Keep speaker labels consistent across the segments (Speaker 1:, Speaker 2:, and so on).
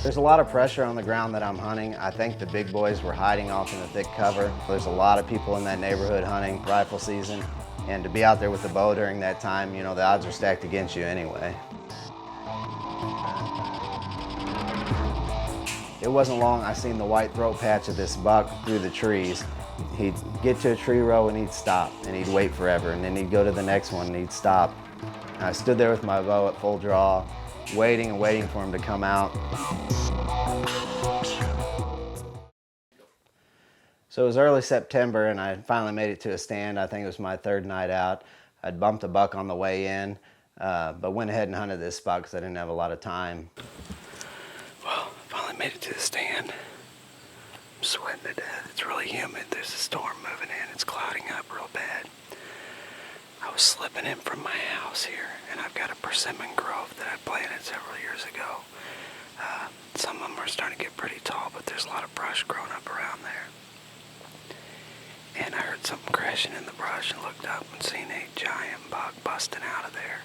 Speaker 1: There's a lot of pressure on the ground that I'm hunting. I think the big boys were hiding off in the thick cover. There's a lot of people in that neighborhood hunting rifle season, and to be out there with the bow during that time, you know, the odds are stacked against you anyway. It wasn't long I seen the white throat patch of this buck through the trees. He'd get to a tree row and he'd stop, and he'd wait forever, and then he'd go to the next one and he'd stop. And I stood there with my bow at full draw, waiting and waiting for him to come out. So it was early September and I finally made it to a stand. I think it was my third night out. I'd bumped a buck on the way in, but went ahead and hunted this spot because I didn't have a lot of time. Well, I finally made it to the stand. I'm sweating to death. It's really humid. There's a storm moving in. It's clouding up real bad. I was slipping in from my house here, and I've got a persimmon grove that I planted several years ago. Some of them are starting to get pretty tall, but there's a lot of brush growing up around there. And I heard something crashing in the brush and looked up and seen a giant buck busting out of there.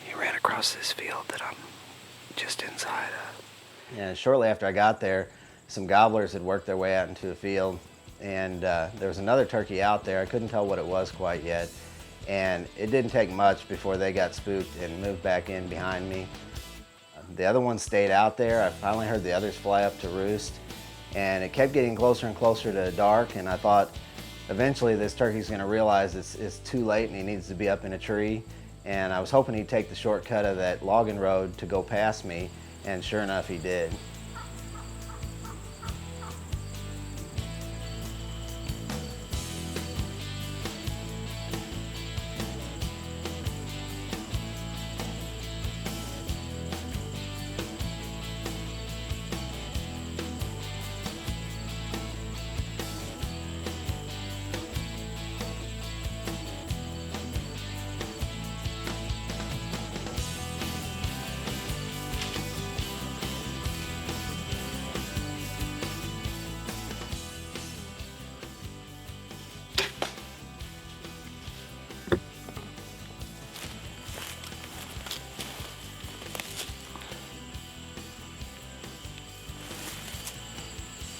Speaker 1: He ran across this field that I'm just inside of. And shortly after I got there, some gobblers had worked their way out into the field, and there was another turkey out there. I couldn't tell what it was quite yet, and it didn't take much before they got spooked and moved back in behind me. The other one stayed out there. I finally heard the others fly up to roost, and it kept getting closer and closer to dark, and I thought eventually this turkey's gonna realize it's too late and he needs to be up in a tree, and I was hoping he'd take the shortcut of that logging road to go past me, and sure enough he did.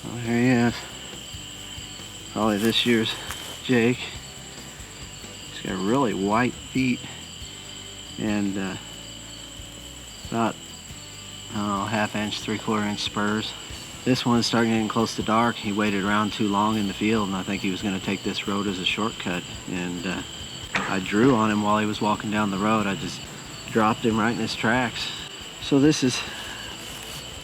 Speaker 1: Well, there he is. Probably this year's Jake. He's got really white feet and about, I don't know, ½ inch, ¾ inch spurs. This one's starting getting close to dark. He waited around too long in the field, and I think he was going to take this road as a shortcut. And I drew on him while he was walking down the road. I just dropped him right in his tracks. So this is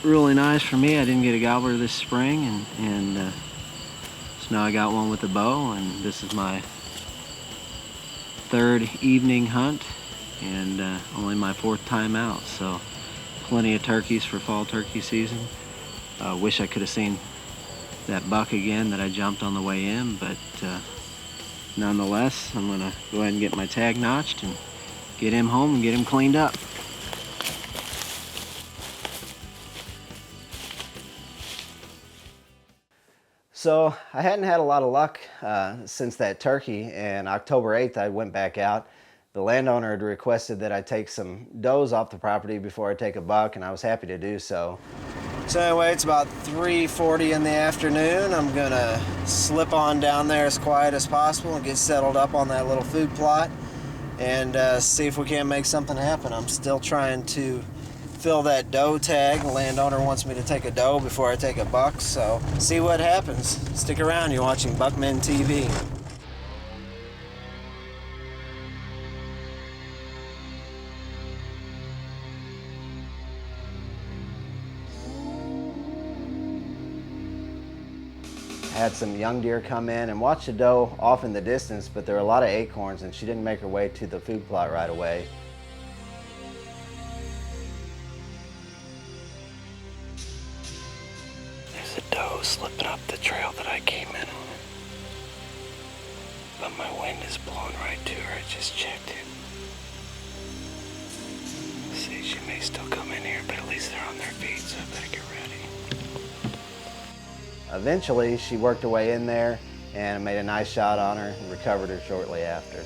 Speaker 1: really nice for me. I didn't get a gobbler this spring, and so now I got one with a bow, and this is my third evening hunt and only my fourth time out. So plenty of turkeys for fall turkey season. Wish I could have seen that buck again that I jumped on the way in, but nonetheless, I'm gonna go ahead and get my tag notched and get him home and get him cleaned up. So I hadn't had a lot of luck since that turkey, and October 8th I went back out. The landowner had requested that I take some does off the property before I take a buck, and I was happy to do so. So anyway, it's about 3:40 in the afternoon. I'm gonna slip on down there as quiet as possible and get settled up on that little food plot and see if we can't make something happen. I'm still trying to fill that doe tag. The landowner wants me to take a doe before I take a buck, so see what happens. Stick around, you're watching Buckmen TV. Had some young deer come in and watched a doe off in the distance, but there were a lot of acorns and she didn't make her way to the food plot right away. There's a doe slipping up the trail that I came in on, but my wind is blowing right to her. I just checked it. See, she may still come in here, but at least they're on their feet, so I better get ready. Eventually, she worked her way in there and made a nice shot on her and recovered her shortly after.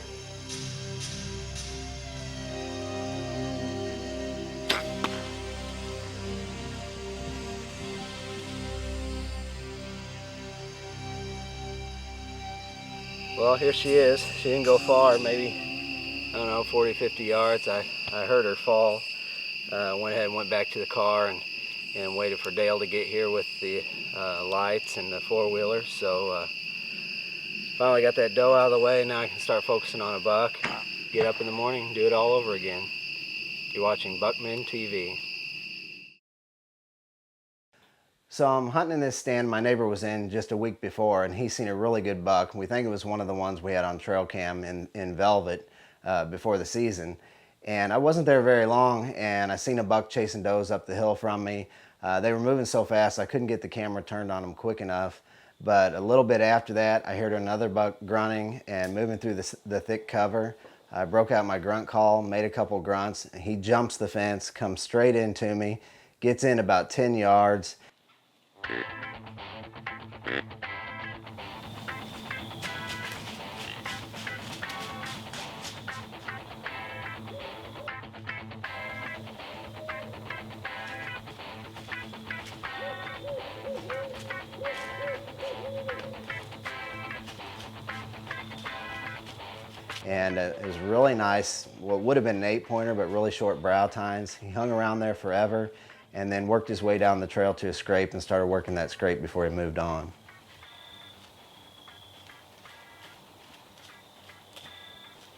Speaker 1: Well, here she is. She didn't go far, maybe, I don't know, 40, 50 yards. I heard her fall. Went ahead and went back to the car and waited for Dale to get here with the lights and the four-wheeler. So finally got that doe out of the way. Now I can start focusing on a buck. Get up in the morning, do it all over again. You're watching Buckmen TV. So I'm hunting in this stand my neighbor was in just a week before, and he's seen a really good buck. We think it was one of the ones we had on trail cam in Velvet before the season. And I wasn't there very long, and I seen a buck chasing does up the hill from me. They were moving so fast I couldn't get the camera turned on them quick enough. But a little bit after that, I heard another buck grunting and moving through the thick cover. I broke out my grunt call, made a couple grunts. He jumps the fence, comes straight into me, gets in about 10 yards. And it was really nice. What would have been an 8-pointer, but really short brow tines. He hung around there forever and then worked his way down the trail to a scrape and started working that scrape before he moved on.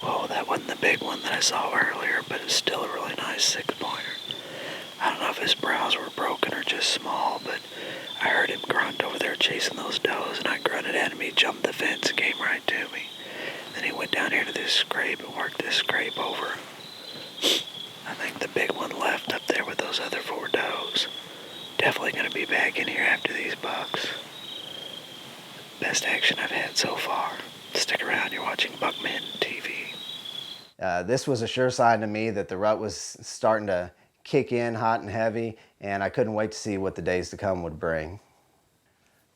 Speaker 1: Whoa, that wasn't the big one that I saw earlier, but it's still a really nice 6-pointer. I don't know if his brows were broken or just small, but I heard him grunt over there chasing those does, and I grunted at him. He jumped the fence and came right to me. Then he went down here to this scrape and worked this scrape over. I think the big one left up there with those other 4 does. Definitely going to be back in here after these bucks. Best action I've had so far. Stick around, you're watching Buckmen TV. This was a sure sign to me that the rut was starting to kick in hot and heavy, and I couldn't wait to see what the days to come would bring.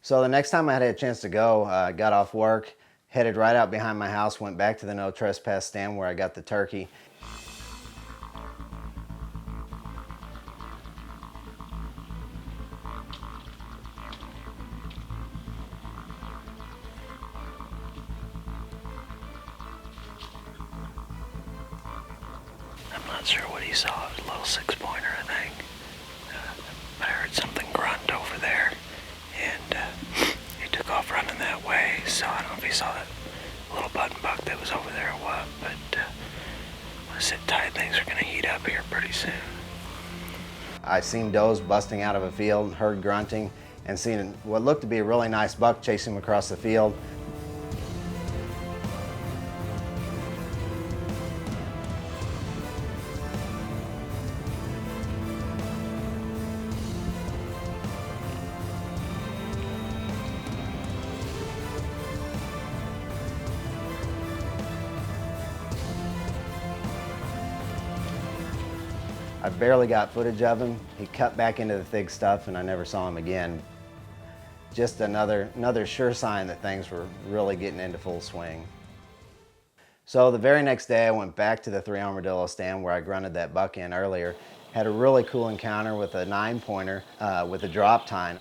Speaker 1: So the next time I had a chance to go, I got off work, headed right out behind my house, went back to the no trespass stand where I got the turkey. I'm not sure what he saw. It was a little 6-pointer, I think. But I heard something grunt over there, and he took off running that way. So I don't know if he saw that little button buck that was over there or what, but I'm gonna sit tight. Things are gonna heat up here pretty soon. I seen does busting out of a field, heard grunting, and seen what looked to be a really nice buck chasing him across the field. I barely got footage of him. He cut back into the thick stuff and I never saw him again. Just another sure sign that things were really getting into full swing. So the very next day I went back to the 3 Armadillo stand where I grunted that buck in earlier. Had a really cool encounter with a 9-pointer with a drop tine.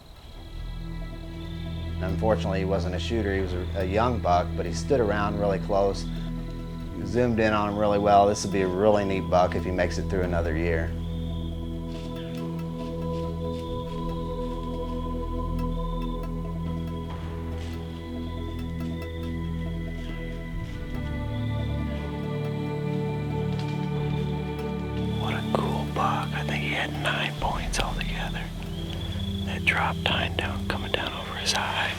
Speaker 1: Unfortunately, he wasn't a shooter, he was a young buck, but he stood around really close. Zoomed in on him really well. This would be a really neat buck if he makes it through another year. What a cool buck. I think he had 9 points altogether. That drop tine down, coming down over his eye.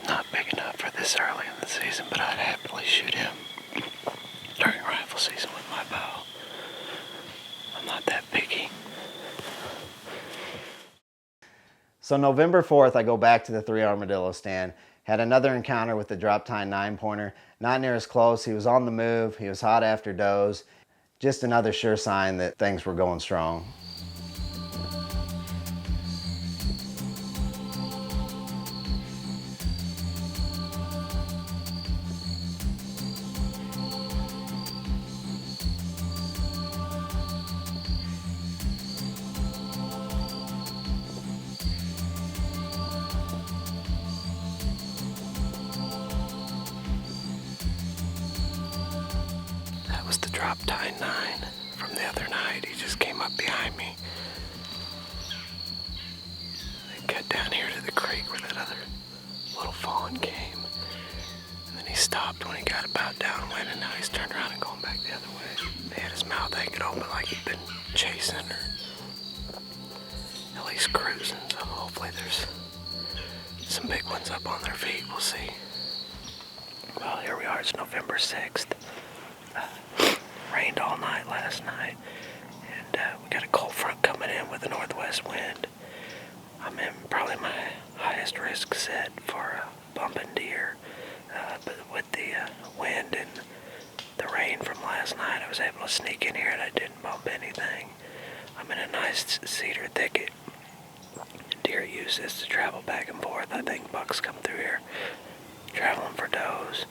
Speaker 1: Not big enough for this early in the season, but I'd happily shoot him during rifle season with my bow. I'm not that picky. So November 4th, I go back to the 3 Armadillo stand. Had another encounter with the drop tine 9-pointer. Not near as close. He was on the move. He was hot after does. Just another sure sign that things were going strong. drop tine 9 from the other night. He just came up behind me. They got down here to the creek where that other little fawn came. And then he stopped when he got about downwind, and now he's turned around and going back the other way. He had his mouth hanging open like he'd been chasing or at least cruising, so hopefully there's some big ones up on their feet. We'll see. Well, here we are. It's November 6th. Rained all night last night, and we got a cold front coming in with a northwest wind. I'm in probably my highest risk set for bumping deer, but with the wind and the rain from last night, I was able to sneak in here and I didn't bump anything. I'm in a nice cedar thicket. Deer use this to travel back and forth. I think bucks come through here traveling for does.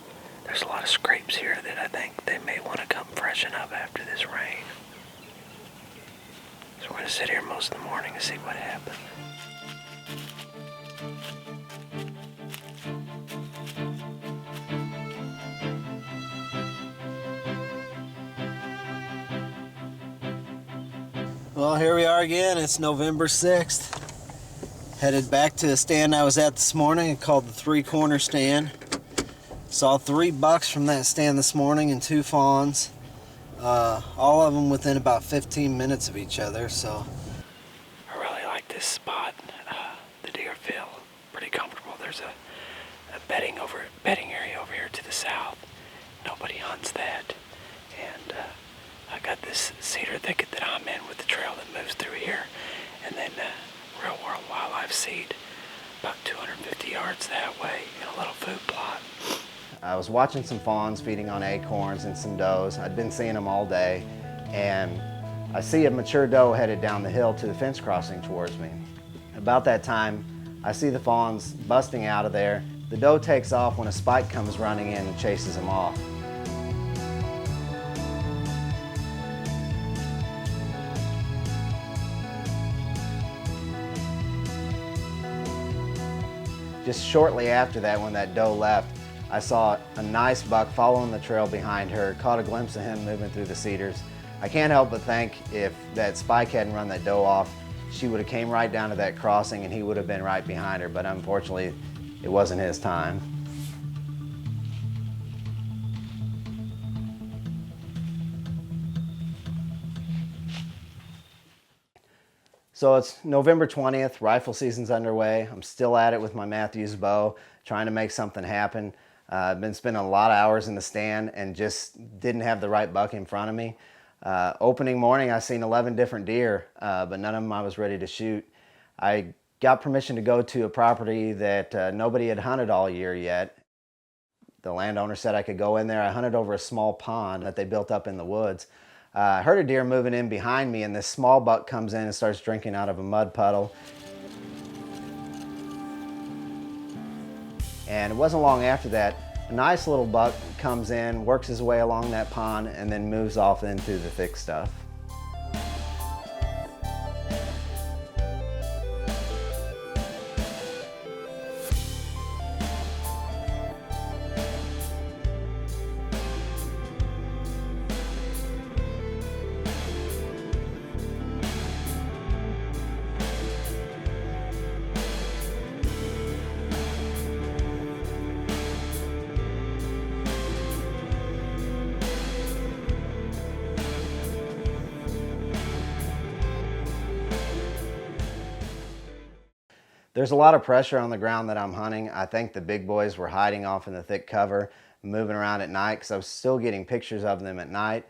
Speaker 1: There's a lot of scrapes here that I think they may want to come freshen up after this rain. So we're going to sit here most of the morning and see what happens. Well, here we are again. It's November 6th. Headed back to the stand I was at this morning, called the Three Corner Stand. Saw 3 bucks from that stand this morning and 2 fawns. All of them within about 15 minutes of each other, so. I really like this spot. The deer feel pretty comfortable. There's a bedding area over here to the south. Nobody hunts that. And I got this cedar thicket that I'm in with the trail that moves through here. And then Real World Wildlife Seed, about 250 yards that way in a little food plot. I was watching some fawns feeding on acorns and some does. I'd been seeing them all day, and I see a mature doe headed down the hill to the fence crossing towards me. About that time, I see the fawns busting out of there. The doe takes off when a spike comes running in and chases him off. Just shortly after that, when that doe left, I saw a nice buck following the trail behind her, caught a glimpse of him moving through the cedars. I can't help but think if that spike hadn't run that doe off, she would have came right down to that crossing and he would have been right behind her, but unfortunately, it wasn't his time. So it's November 20th, rifle season's underway. I'm still at it with my Mathews bow, trying to make something happen. I've been spending a lot of hours in the stand and just didn't have the right buck in front of me. Opening morning, I seen 11 different deer, but none of them I was ready to shoot. I got permission to go to a property that nobody had hunted all year yet. The landowner said I could go in there. I hunted over a small pond that they built up in the woods. I heard a deer moving in behind me, and this small buck comes in and starts drinking out of a mud puddle. And it wasn't long after that, a nice little buck comes in, works his way along that pond, and then moves off into the thick stuff. There's a lot of pressure on the ground that I'm hunting. I think the big boys were hiding off in the thick cover, moving around at night, because I was still getting pictures of them at night.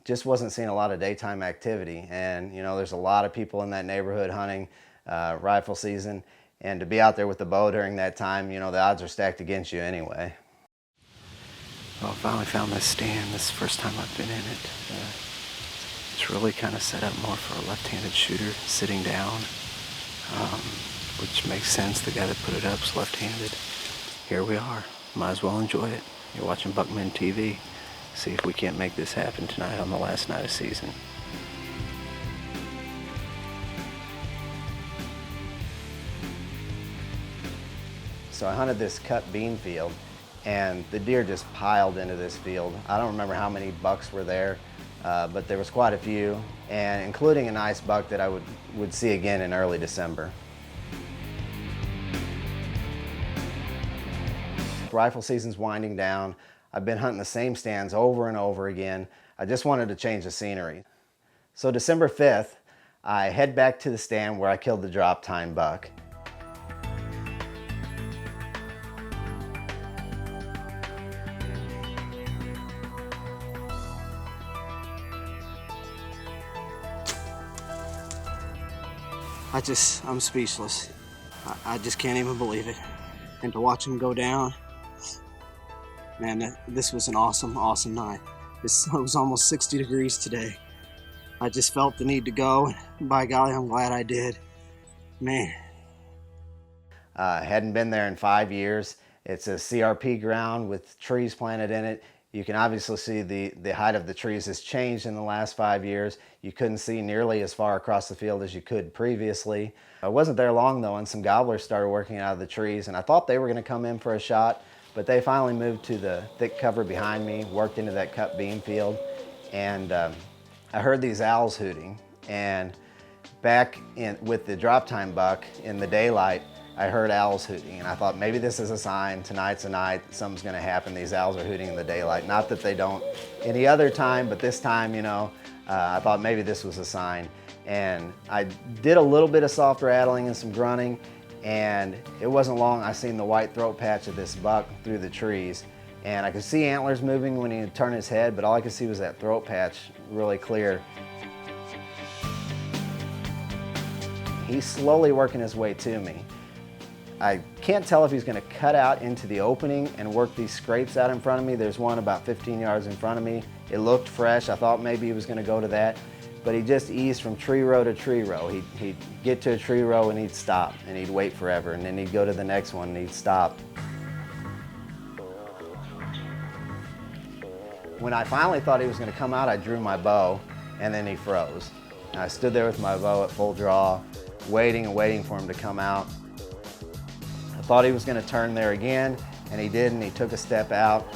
Speaker 1: Just wasn't seeing a lot of daytime activity. And you know, there's a lot of people in that neighborhood hunting rifle season. And to be out there with the bow during that time, you know, the odds are stacked against you anyway. Well, I finally found this stand. This is the first time I've been in it. It's really kind of set up more for a left-handed shooter sitting down. Which makes sense. The guy that put it up is left-handed. Here we are. Might as well enjoy it. You're watching Buckman TV. See if we can't make this happen tonight on the last night of season. So I hunted this cut bean field, and the deer just piled into this field. I don't remember how many bucks were there, but there was quite a few, and including a nice buck that I would see again in early December. Rifle season's winding down. I've been hunting the same stands over and over again. I just wanted to change the scenery. So December 5th, I head back to the stand where I killed the drop tine buck. I'm speechless. I just can't even believe it. And to watch him go down, man, this was an awesome, awesome night. It was almost 60 degrees today. I just felt the need to go, and by golly, I'm glad I did. Man. Hadn't been there in 5 years. It's a CRP ground with trees planted in it. You can obviously see the height of the trees has changed in the last 5 years. You couldn't see nearly as far across the field as you could previously. I wasn't there long though, and some gobblers started working out of the trees, and I thought they were going to come in for a shot, but they finally moved to the thick cover behind me, worked into that cut beam field, and I heard these owls hooting. And back with the drop tine buck in the daylight, I heard owls hooting, and I thought maybe this is a sign. Tonight's a night, something's gonna happen. These owls are hooting in the daylight. Not that they don't any other time, but this time, you know, I thought maybe this was a sign. And I did a little bit of soft rattling and some grunting, and it wasn't long I seen the white throat patch of this buck through the trees. And I could see antlers moving when he would turn his head, but all I could see was that throat patch really clear. He's slowly working his way to me. I can't tell if he's going to cut out into the opening and work these scrapes out in front of me. There's one about 15 yards in front of me. It looked fresh. I thought maybe he was going to go to that, but he just eased from tree row to tree row. He'd get to a tree row and he'd stop, and he'd wait forever, and then he'd go to the next one and he'd stop. When I finally thought he was going to come out, I drew my bow, and then he froze. And I stood there with my bow at full draw, waiting and waiting for him to come out. I thought he was going to turn there again, and he did, and he took a step out.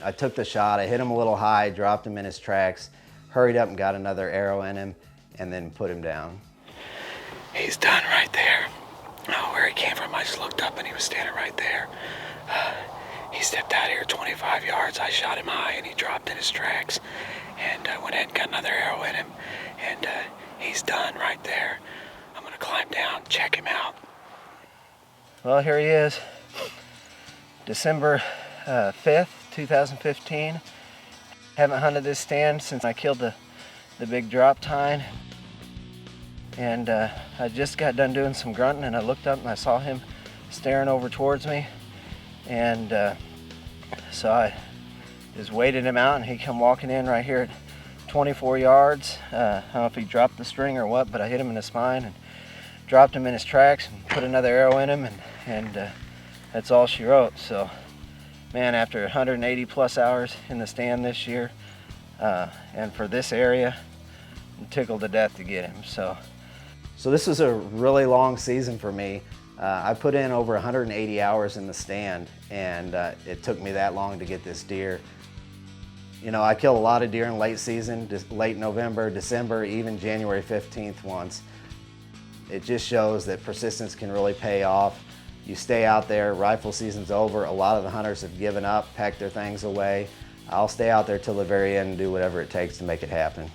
Speaker 1: I took the shot, I hit him a little high, dropped him in his tracks, hurried up and got another arrow in him, and then put him down. He's done right there. Oh, where he came from, I just looked up and he was standing right there. He stepped out here 25 yards, I shot him high and he dropped in his tracks, and I went ahead and got another arrow in him, and he's done right there. I'm gonna climb down, check him out. Well, here he is, December 5th, 2015. Haven't hunted this stand since I killed the big drop tine. And I just got done doing some grunting, and I looked up and I saw him staring over towards me. And so I just waited him out, and he come walking in right here at 24 yards. I don't know if he dropped the string or what, but I hit him in the spine and dropped him in his tracks and put another arrow in him, and that's all she wrote. So, man, after 180 plus hours in the stand this year, and for this area, I'm tickled to death to get him. So this was a really long season for me. I put in over 180 hours in the stand, and it took me that long to get this deer. You know, I killed a lot of deer in late season, late November, December, even January 15th once. It just shows that persistence can really pay off. You stay out there, rifle season's over, a lot of the hunters have given up, packed their things away. I'll stay out there till the very end and do whatever it takes to make it happen.